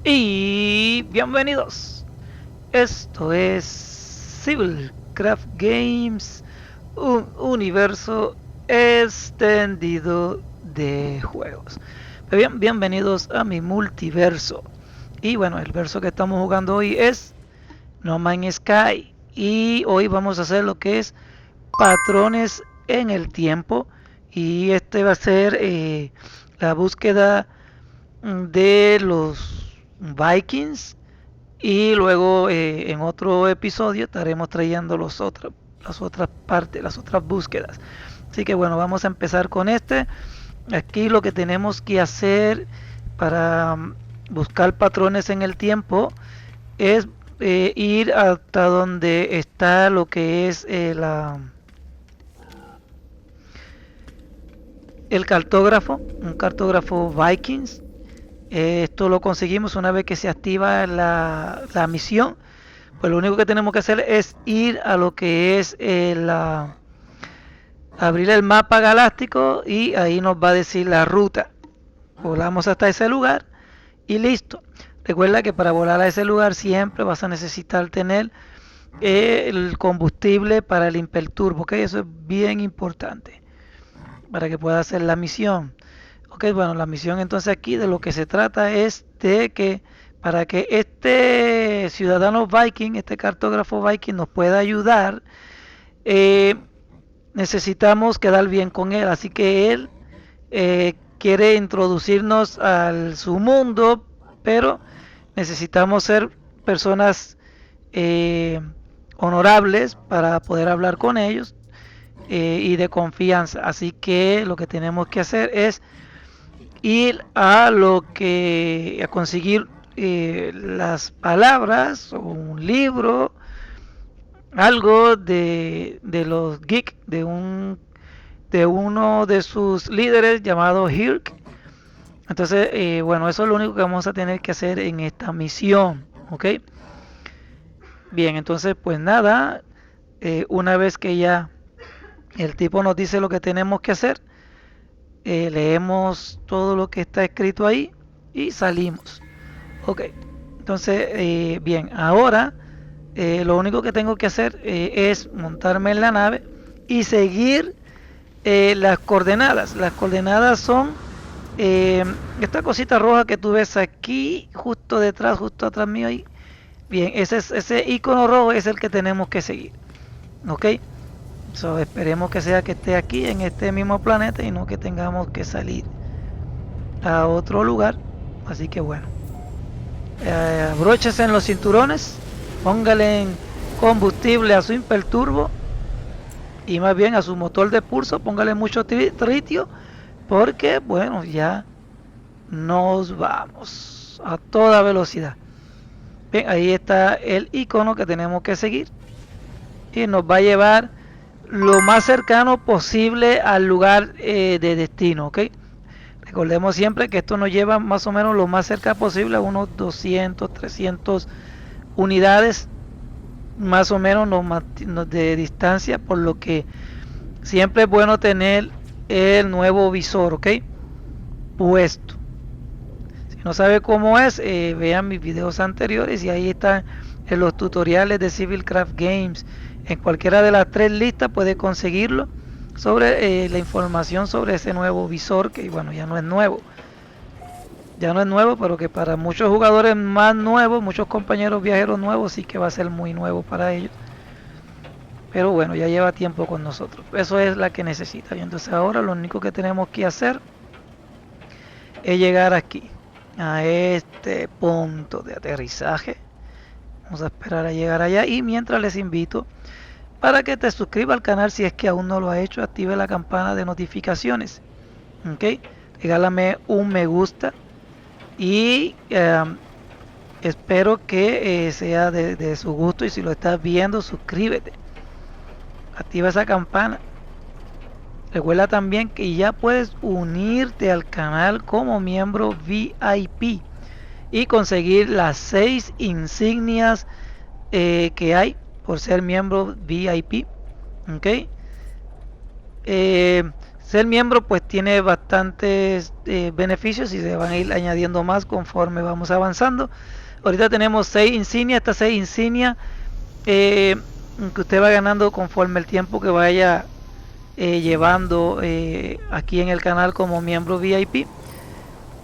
Y bienvenidos. Esto es Civilcraft Games, un universo extendido de juegos. Bien, bienvenidos a mi multiverso. Y bueno, el verso que estamos jugando hoy es No Man's Sky. Y hoy vamos a hacer lo que es patrones en el tiempo. Y este va a ser la búsqueda de los Vikings y luego en otro episodio estaremos trayendo las otras partes, las otras búsquedas. Así que bueno, vamos a empezar con este. Aquí lo que tenemos que hacer para buscar patrones en el tiempo es ir hasta donde está lo que es el cartógrafo, un cartógrafo Vikings. Esto lo conseguimos una vez que se activa la misión. Pues lo único que tenemos que hacer es ir a lo que es abrir el mapa galáctico y ahí nos va a decir la ruta. Volamos hasta ese lugar y listo. Recuerda que para volar a ese lugar siempre vas a necesitar tener el combustible para el Imperturbo, ¿ok? Eso es bien importante para que pueda hacer la misión. Ok, bueno, la misión entonces aquí de lo que se trata es de que para que este ciudadano viking, este cartógrafo viking nos pueda ayudar, eh, necesitamos quedar bien con él. Así que él quiere introducirnos a su mundo, pero necesitamos ser personas eh, honorables para poder hablar con ellos y de confianza. Así que lo que tenemos que hacer es ir a lo que a conseguir las palabras o un libro, algo de los geeks de uno de sus líderes llamado Hirk. Entonces, bueno, eso es lo único que vamos a tener que hacer en esta misión, ¿ok? Bien, entonces, pues nada, una vez que ya el tipo nos dice lo que tenemos que hacer, leemos todo lo que está escrito ahí y salimos. Ok, entonces, bien, ahora lo único que tengo que hacer es montarme en la nave y seguir las coordenadas. Las coordenadas son eh, esta cosita roja que tú ves aquí, justo detrás, justo atrás mío ahí. Bien, ese icono rojo es el que tenemos que seguir. Ok, so, esperemos que sea que esté aquí en este mismo planeta y no que tengamos que salir a otro lugar. Así que bueno, abróchese en los cinturones, póngale en combustible a su imperturbo y más bien a su motor de pulso, póngale mucho tritio porque bueno, ya nos vamos a toda velocidad. Bien, ahí está el icono que tenemos que seguir y nos va a llevar lo más cercano posible al lugar de destino, ¿ok? Recordemos siempre que esto nos lleva más o menos lo más cerca posible a unos 200, 300 unidades más o menos de distancia, por lo que siempre es bueno tener el nuevo visor, ¿ok? Puesto. Si no sabe cómo es, vean mis videos anteriores y ahí están en los tutoriales de Civilcraft Games. En cualquiera de las tres listas puede conseguirlo sobre la información sobre ese nuevo visor que bueno, ya no es nuevo. Ya no es nuevo, pero que para muchos jugadores más nuevos, muchos compañeros viajeros nuevos, sí que va a ser muy nuevo para ellos. Pero bueno, ya lleva tiempo con nosotros. Eso es la que necesita. Y entonces ahora lo único que tenemos que hacer es llegar aquí, a este punto de aterrizaje. Vamos a esperar a llegar allá. Y mientras les invito para que te suscribas al canal si es que aún no lo ha hecho. Active la campana de notificaciones. ¿Ok? Regálame un me gusta. Y espero que sea de su gusto. Y si lo estás viendo, suscríbete. Activa esa campana. Recuerda también que ya puedes unirte al canal como miembro VIP y conseguir las 6 insignias que hay por ser miembro VIP. ¿Ok? Eh, Ser miembro pues tiene bastantes beneficios y se van a ir añadiendo más conforme vamos avanzando. Ahorita tenemos 6 insignias, estas 6 insignias que usted va ganando conforme el tiempo que vaya llevando aquí en el canal como miembro VIP.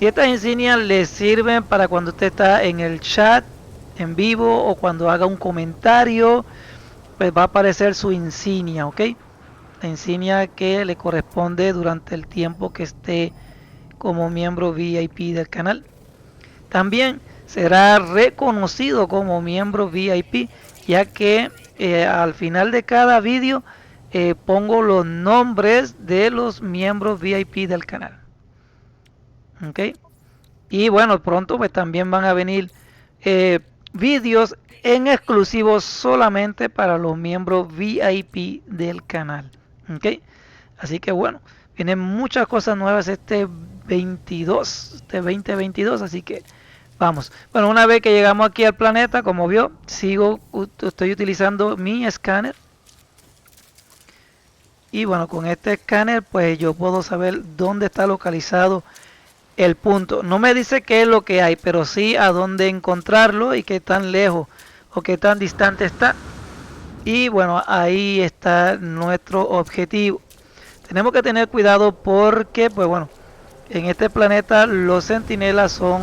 Y estas insignias le sirven para cuando usted está en el chat en vivo o cuando haga un comentario, pues va a aparecer su insignia, ¿ok? La insignia que le corresponde durante el tiempo que esté como miembro VIP del canal. También será reconocido como miembro VIP, ya que al final de cada vídeo pongo los nombres de los miembros VIP del canal. ¿Ok? Y bueno, pronto pues también van a venir vídeos en exclusivo solamente para los miembros VIP del canal. ¿Ok? Así que bueno, vienen muchas cosas nuevas este 2022, así que vamos. Bueno, una vez que llegamos aquí al planeta, como vio, estoy utilizando mi escáner. Y bueno, con este escáner pues yo puedo saber dónde está localizado el punto. No me dice qué es lo que hay, pero sí a dónde encontrarlo y qué tan lejos o qué tan distante está. Y bueno, ahí está nuestro objetivo. Tenemos que tener cuidado porque, pues bueno, en este planeta los centinelas son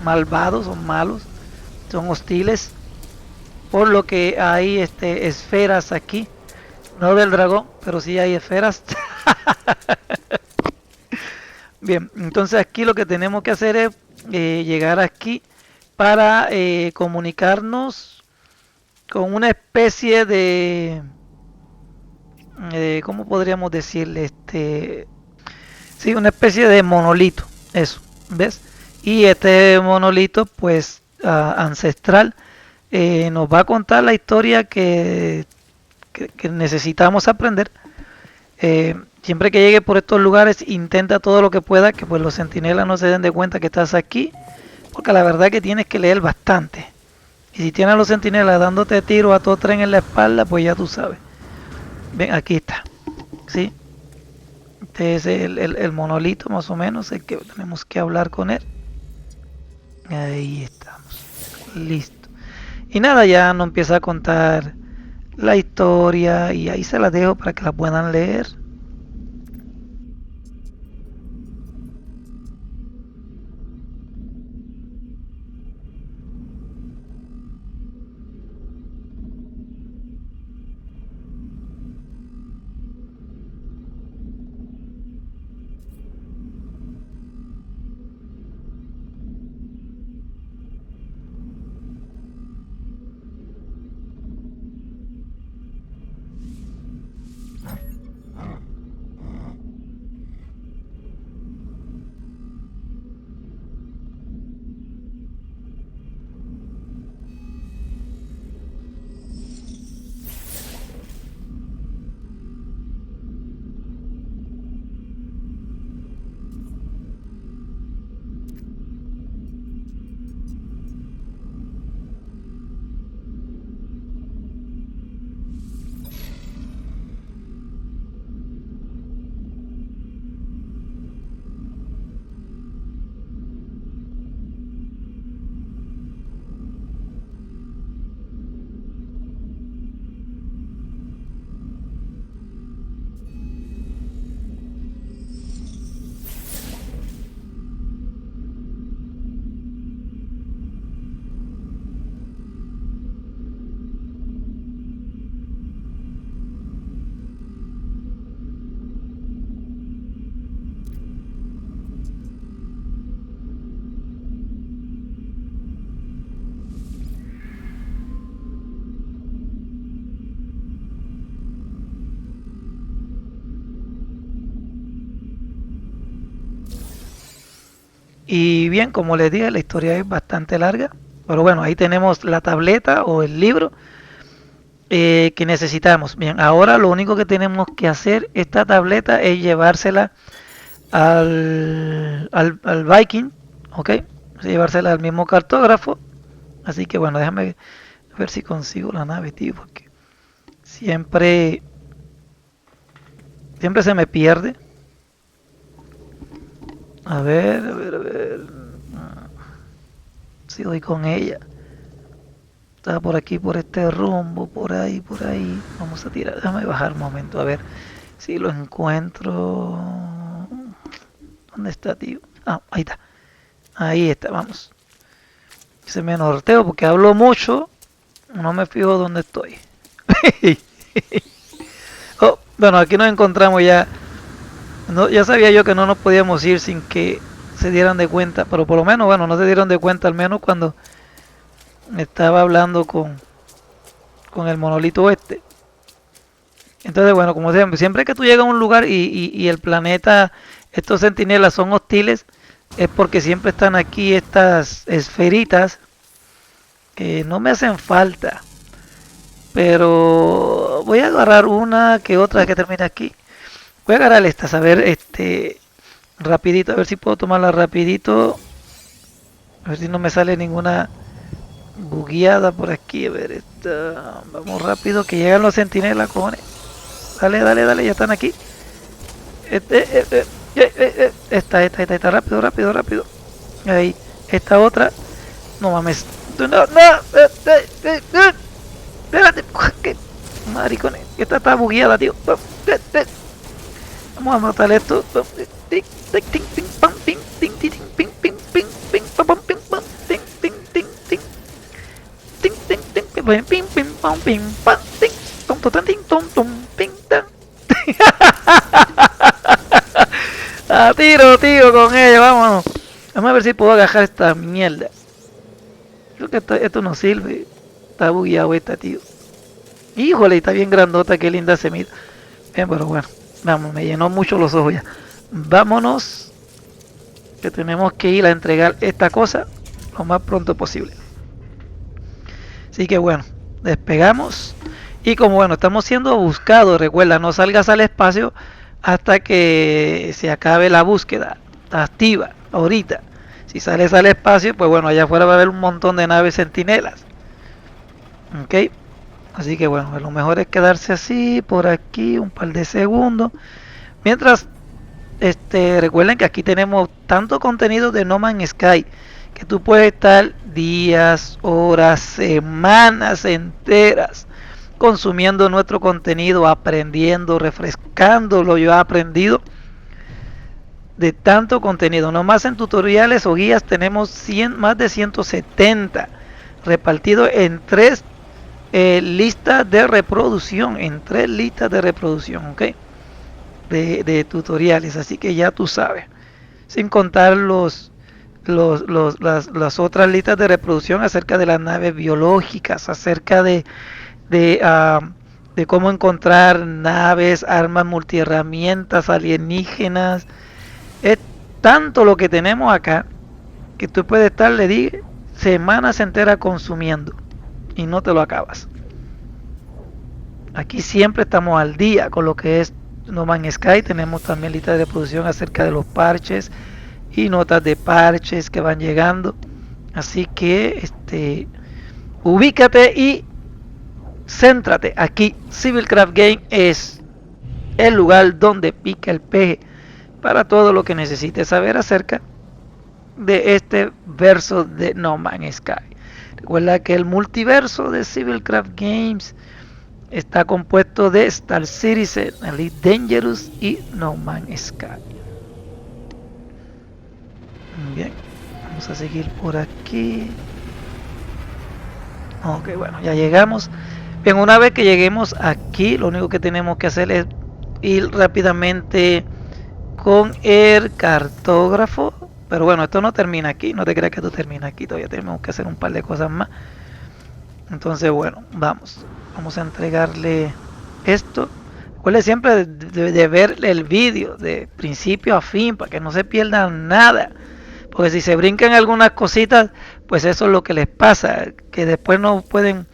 malvados, son malos, son hostiles. Por lo que hay esferas aquí. No del dragón, pero sí hay esferas. Bien, entonces aquí lo que tenemos que hacer es llegar aquí para comunicarnos con una especie de, ¿cómo podríamos decirle? Sí, una especie de monolito, eso, ¿ves? Y este monolito, pues, ancestral, nos va a contar la historia que necesitamos aprender. Siempre que llegue por estos lugares, intenta todo lo que pueda que pues los centinelas no se den de cuenta que estás aquí, porque la verdad que tienes que leer bastante. Y si tienes a los centinelas dándote tiro a todo tren en la espalda, pues ya tú sabes. Ven, aquí está. ¿Sí? Este es el monolito más o menos, el que tenemos que hablar con él. Ahí estamos. Listo. Y nada, ya nos empieza a contar la historia y ahí se la dejo para que la puedan leer. Y bien, como les dije, la historia es bastante larga. Pero bueno, ahí tenemos la tableta o el libro que necesitamos. Bien, ahora lo único que tenemos que hacer, esta tableta, es llevársela al Viking, ¿ok? Llevársela al mismo cartógrafo. Así que bueno, déjame ver si consigo la nave, tío, porque siempre Siempre se me pierde. A ver, a ver, a ver. Si doy con ella. Está por aquí, por este rumbo, por ahí, por ahí. Vamos a tirar. Déjame bajar un momento, a ver si lo encuentro. ¿Dónde está, tío? Ah, ahí está. Ahí está, vamos. Se me norteo porque hablo mucho. No me fijo dónde estoy. Oh, bueno, aquí nos encontramos ya. No, ya sabía yo que no nos podíamos ir sin que se dieran de cuenta. Pero por lo menos, bueno, no se dieron de cuenta al menos cuando estaba hablando con el monolito este. Entonces, bueno, como siempre, siempre que tú llegas a un lugar y el planeta, estos centinelas son hostiles, es porque siempre están aquí estas esferitas que no me hacen falta. Pero voy a agarrar una que otra que termine aquí. Voy a agarrar estas, a ver, rapidito, a ver si puedo tomarla rapidito. A ver si no me sale ninguna bugueada por aquí. A ver, esta, vamos rápido, que llegan los centinelas, cojones. Dale, dale, dale, ya están aquí. Esta, rápido, rápido, rápido. Ahí, esta otra. No mames. No, no, espérate, que maricones. Esta está bugueada, tío. Vamos a matar esto. A tiro, tío, con ella, vámonos. Vamos a ver si puedo agarrar esta mierda. Creo que esto no sirve. Está bugueado esta, tío. Híjole, está bien grandota, qué linda se mira. Bien, pero bueno, vamos, me llenó mucho los ojos ya. Vámonos, que tenemos que ir a entregar esta cosa lo más pronto posible. Así que bueno, despegamos. Y como bueno, estamos siendo buscados, recuerda, no salgas al espacio hasta que se acabe la búsqueda. Está activa ahorita. Si sales al espacio, pues bueno, allá afuera va a haber un montón de naves centinelas. Ok. Así que bueno, lo mejor es quedarse así, por aquí, un par de segundos. Mientras, recuerden que aquí tenemos tanto contenido de No Man's Sky, que tú puedes estar días, horas, semanas enteras consumiendo nuestro contenido, aprendiendo, refrescando lo yo he aprendido de tanto contenido. Nomás en tutoriales o guías tenemos más de 170 repartidos en tres listas de reproducción, en tres listas de reproducción, ok, de tutoriales, así que ya tú sabes, sin contar las otras listas de reproducción acerca de las naves biológicas, acerca de cómo encontrar naves, armas multiherramientas alienígenas. Es tanto lo que tenemos acá que tú puedes estar, le di, semanas enteras consumiendo y no te lo acabas. Aquí siempre estamos al día con lo que es No Man's Sky. Tenemos también lista de reproducción acerca de los parches y notas de parches que van llegando. Así que ubícate y céntrate. Aquí Civilcraft Game es el lugar donde pica el peje para todo lo que necesites saber acerca de este verso de No Man's Sky. Recuerda que el multiverso de Civilcraft Games está compuesto de Star Citizen, Elite Dangerous y No Man's Sky. Bien, vamos a seguir por aquí. Ok, bueno, ya llegamos. Bien, una vez que lleguemos aquí, lo único que tenemos que hacer es ir rápidamente con el cartógrafo. Pero bueno, esto no termina aquí, no te creas que esto termina aquí, todavía tenemos que hacer un par de cosas más. Entonces, bueno, vamos a entregarle esto. Recuerde siempre de ver el vídeo de principio a fin para que no se pierdan nada. Porque si se brincan algunas cositas, pues eso es lo que les pasa, que después no pueden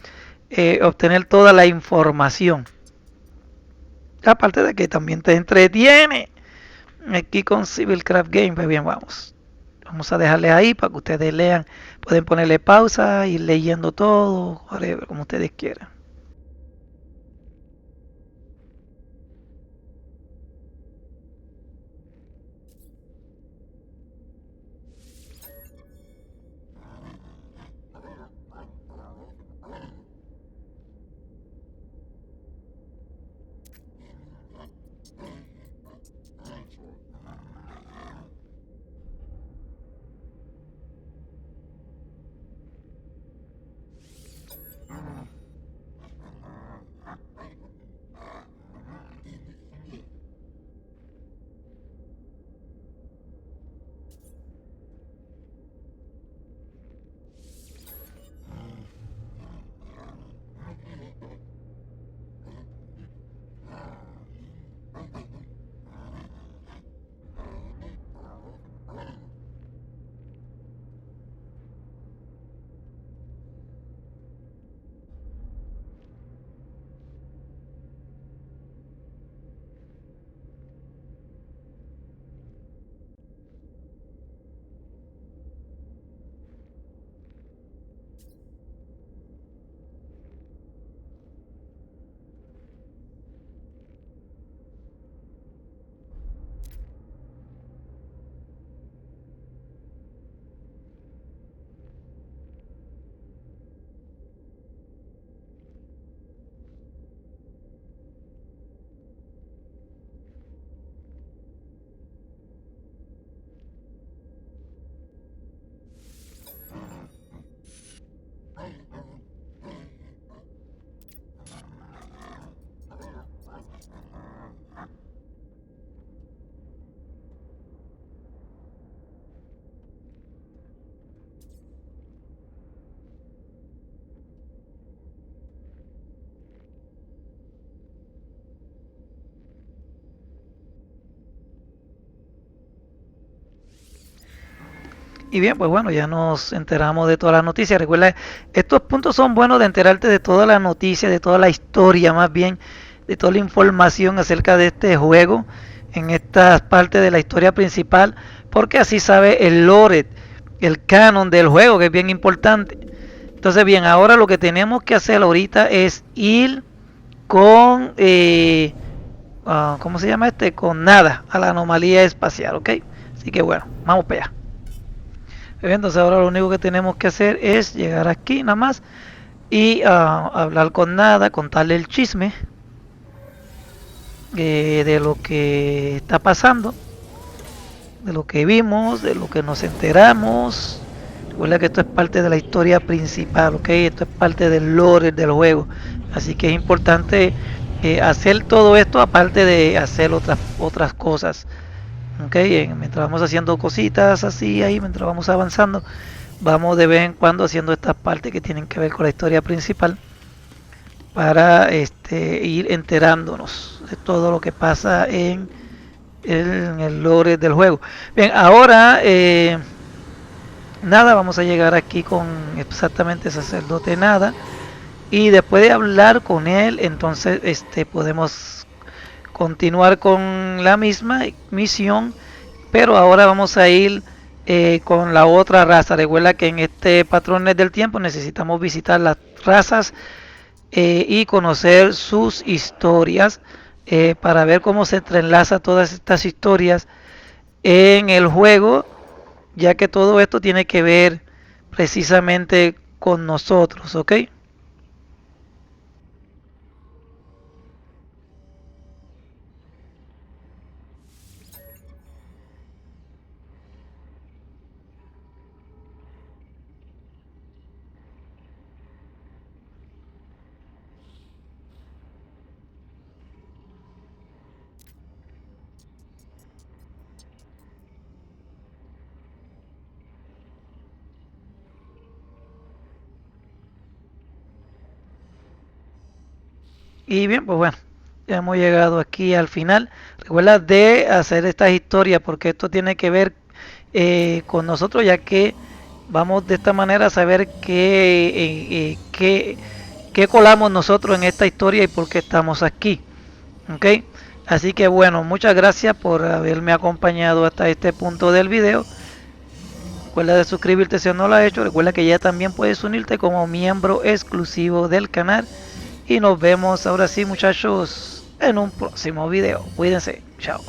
obtener toda la información. Aparte de que también te entretiene aquí con Civilcraft Game. Pues bien, vamos a dejarle ahí para que ustedes lean. Pueden ponerle pausa, ir leyendo todo, whatever, como ustedes quieran. Y bien, pues bueno, ya nos enteramos de todas las noticias. Recuerda, estos puntos son buenos de enterarte de toda la noticia, de toda la historia, más bien, de toda la información acerca de este juego en estas partes de la historia principal, porque así sabe el lore, el canon del juego, que es bien importante. Entonces, bien, ahora lo que tenemos que hacer ahorita es ir con, ¿cómo se llama este? Con nada, a la anomalía espacial, ¿ok? Así que bueno, vamos para allá. Entonces ahora lo único que tenemos que hacer es llegar aquí nada más y hablar con nada, contarle el chisme de lo que está pasando, de lo que vimos, de lo que nos enteramos. Recuerda que esto es parte de la historia principal, ¿ok? Esto es parte del lore del juego. Así que es importante hacer todo esto aparte de hacer otras cosas. ¿Ok? Mientras vamos haciendo cositas así ahí, mientras vamos avanzando, vamos de vez en cuando haciendo estas partes que tienen que ver con la historia principal para ir enterándonos de todo lo que pasa en el lore del juego. Bien, ahora nada, vamos a llegar aquí con exactamente sacerdote nada y después de hablar con él, entonces podemos continuar con la misma misión, pero ahora vamos a ir con la otra raza. Recuerda que en este patrones del tiempo necesitamos visitar las razas y conocer sus historias para ver cómo se entrelaza todas estas historias en el juego, ya que todo esto tiene que ver precisamente con nosotros, ¿ok? Y bien, pues bueno, ya hemos llegado aquí al final. Recuerda de hacer estas historias porque esto tiene que ver con nosotros, ya que vamos de esta manera a saber qué colamos nosotros en esta historia y por qué estamos aquí. ¿Ok? Así que bueno, muchas gracias por haberme acompañado hasta este punto del video. Recuerda de suscribirte si no lo has hecho. Recuerda que ya también puedes unirte como miembro exclusivo del canal. Y nos vemos ahora sí, muchachos, en un próximo video. Cuídense. Chao.